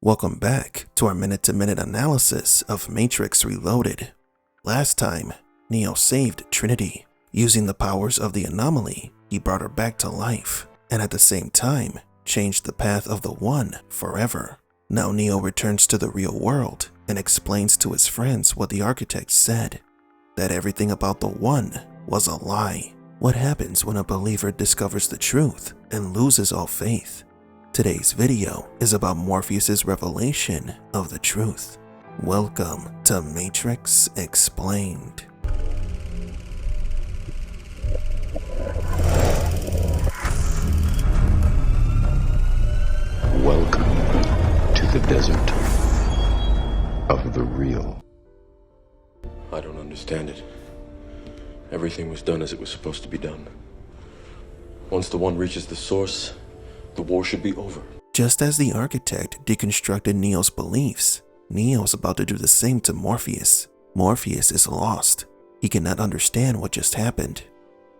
Welcome back to our minute-to-minute analysis of Matrix Reloaded. Last time, Neo saved Trinity. Using the powers of the anomaly, he brought her back to life, and at the same time, changed the path of the One forever. Now Neo returns to the real world and explains to his friends what the architect said, that everything about the One was a lie. What happens when a believer discovers the truth and loses all faith? Today's video is about Morpheus's revelation of the truth. Welcome to Matrix Explained. Welcome to the desert of the real. I don't understand it. Everything was done as it was supposed to be done. Once the One reaches the source, the war should be over. Just as the architect deconstructed Neo's beliefs, Neo is about to do the same to Morpheus. Morpheus is lost. He cannot understand what just happened.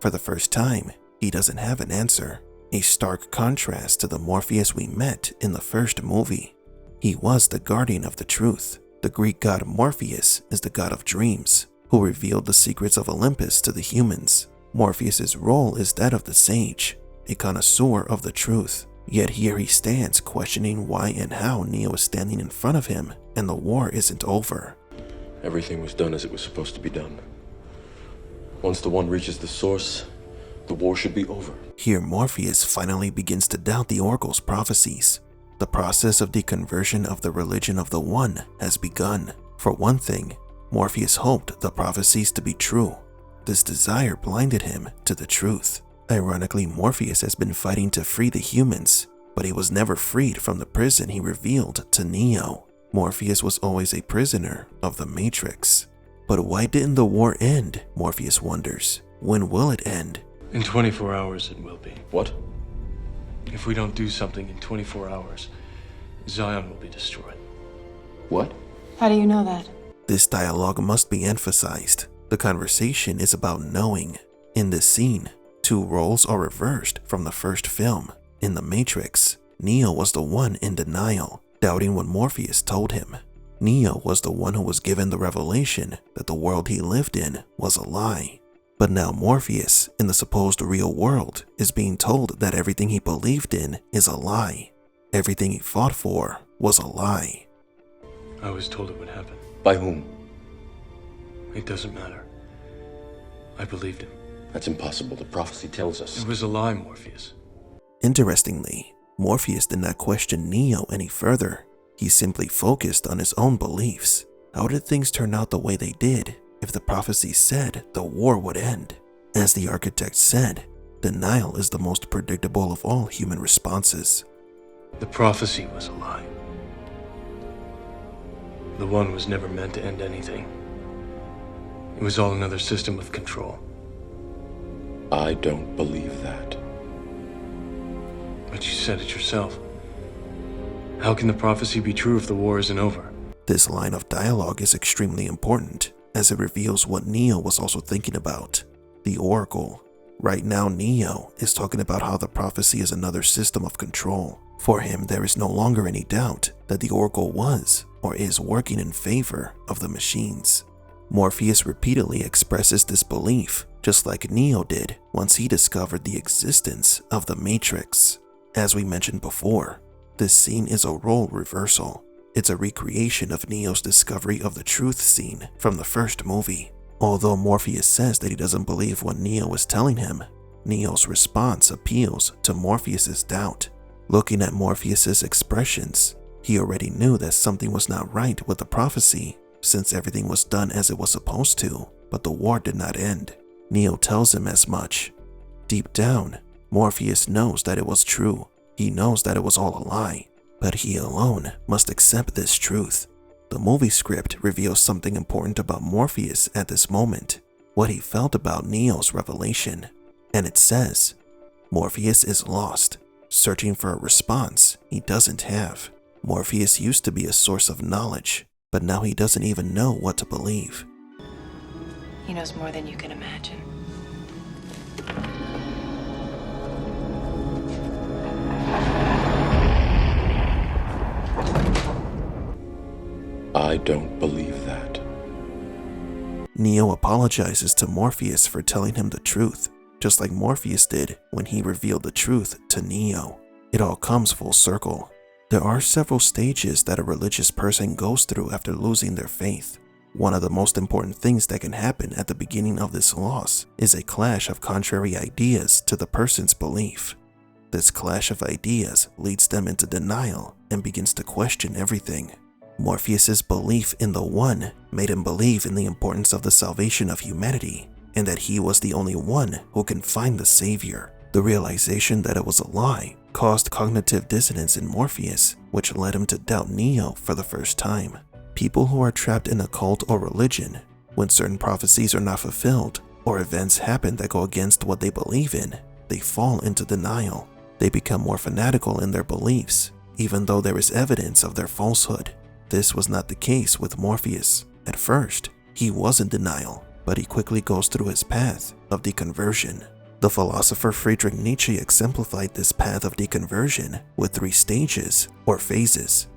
For the first time, he doesn't have an answer. A stark contrast to the Morpheus we met in the first movie. He was the guardian of the truth. The Greek god Morpheus is the god of dreams, who revealed the secrets of Olympus to the humans. Morpheus's role is that of the sage, a connoisseur of the truth. Yet here he stands questioning why and how Neo is standing in front of him and the war isn't over. Everything was done as it was supposed to be done. Once the One reaches the source, the war should be over. Here Morpheus finally begins to doubt the Oracle's prophecies. The process of deconversion of the religion of the One has begun. For one thing, Morpheus hoped the prophecies to be true. This desire blinded him to the truth. Ironically, Morpheus has been fighting to free the humans, but he was never freed from the prison he revealed to Neo. Morpheus was always a prisoner of the Matrix. But why didn't the war end? Morpheus wonders. When will it end? In 24 hours it will be. What? If we don't do something in 24 hours, Zion will be destroyed. What? How do you know that? This dialogue must be emphasized. The conversation is about knowing. In this scene, two roles are reversed from the first film. In The Matrix, Neo was the one in denial, doubting what Morpheus told him. Neo was the one who was given the revelation that the world he lived in was a lie. But now Morpheus, in the supposed real world, is being told that everything he believed in is a lie. Everything he fought for was a lie. I was told it would happen. By whom? It doesn't matter. I believed him. That's impossible. The prophecy tells us. It was a lie, Morpheus. Interestingly, Morpheus did not question Neo any further. He simply focused on his own beliefs. How did things turn out the way they did if the prophecy said the war would end? As the architect said, denial is the most predictable of all human responses. The prophecy was a lie. The One was never meant to end anything. It was all another system of control. I don't believe that. But you said it yourself. How can the prophecy be true if the war isn't over? This line of dialogue is extremely important, as it reveals what Neo was also thinking about, the Oracle. Right now, Neo is talking about how the prophecy is another system of control. For him, there is no longer any doubt that the Oracle was or is working in favor of the machines. Morpheus repeatedly expresses this belief, just like Neo did once he discovered the existence of the Matrix. As we mentioned before, this scene is a role reversal. It's a recreation of Neo's discovery of the truth scene from the first movie. Although Morpheus says that he doesn't believe what Neo is telling him, Neo's response appeals to Morpheus's doubt. Looking at Morpheus's expressions, he already knew that something was not right with the prophecy, since everything was done as it was supposed to, but the war did not end. Neo tells him as much. Deep down, Morpheus knows that it was true. He knows that it was all a lie, but he alone must accept this truth. The movie script reveals something important about Morpheus at this moment, what he felt about Neo's revelation. And it says, Morpheus is lost, searching for a response he doesn't have. Morpheus used to be a source of knowledge, but now he doesn't even know what to believe. He knows more than you can imagine. I don't believe that. Neo apologizes to Morpheus for telling him the truth, just like Morpheus did when he revealed the truth to Neo. It all comes full circle. There are several stages that a religious person goes through after losing their faith. One of the most important things that can happen at the beginning of this loss is a clash of contrary ideas to the person's belief. This clash of ideas leads them into denial and begins to question everything. Morpheus's belief in the One made him believe in the importance of the salvation of humanity and that he was the only one who can find the Savior. The realization that it was a lie caused cognitive dissonance in Morpheus, which led him to doubt Neo for the first time. People who are trapped in a cult or religion, when certain prophecies are not fulfilled or events happen that go against what they believe in, they fall into denial. They become more fanatical in their beliefs, even though there is evidence of their falsehood. This was not the case with Morpheus. At first, he was in denial, but he quickly goes through his path of deconversion. The philosopher Friedrich Nietzsche exemplified this path of deconversion with 3 stages or phases.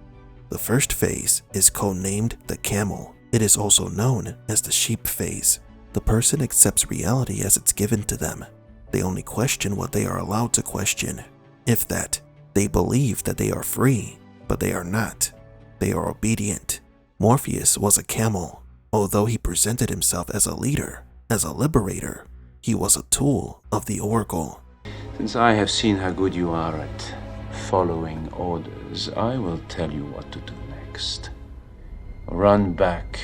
The first phase is codenamed the camel. It is also known as the sheep phase. The person accepts reality as it's given to them. They only question what they are allowed to question. If that, they believe that they are free, but they are not. They are obedient. Morpheus was a camel. Although he presented himself as a leader, as a liberator, he was a tool of the Oracle. Since I have seen how good you are at following orders, I will tell you what to do next. Run back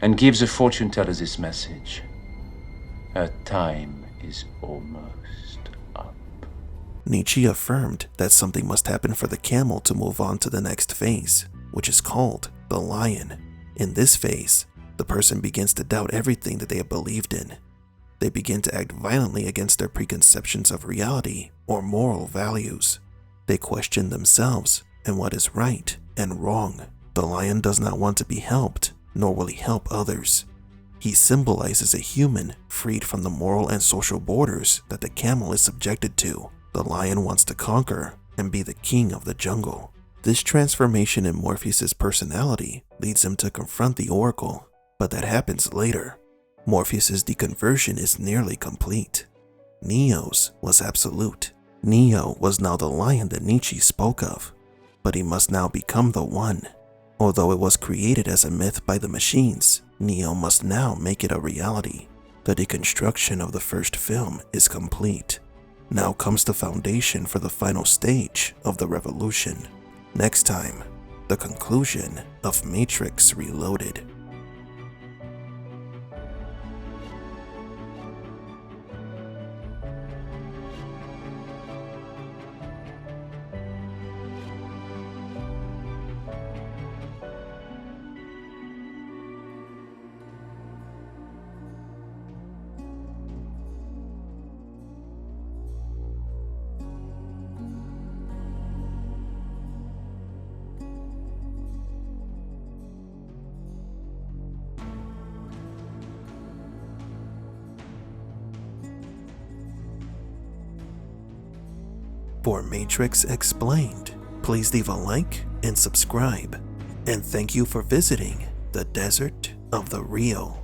and give the fortune teller this message. Her time is almost up. Nietzsche affirmed that something must happen for the camel to move on to the next phase, which is called the lion. In this phase, the person begins to doubt everything that they have believed in. They begin to act violently against their preconceptions of reality or moral values. They question themselves and what is right and wrong. The lion does not want to be helped, nor will he help others. He symbolizes a human freed from the moral and social borders that the camel is subjected to. The lion wants to conquer and be the king of the jungle. This transformation in Morpheus's personality leads him to confront the Oracle, but that happens later. Morpheus's deconversion is nearly complete. Neo's was absolute. Neo was now the lion that Nietzsche spoke of, but he must now become the One. Although it was created as a myth by the machines, Neo must now make it a reality. The deconstruction of the first film is complete. Now comes the foundation for the final stage of the revolution. Next time, the conclusion of Matrix Reloaded. For Matrix Explained, please leave a like and subscribe. And thank you for visiting the Desert of the Real.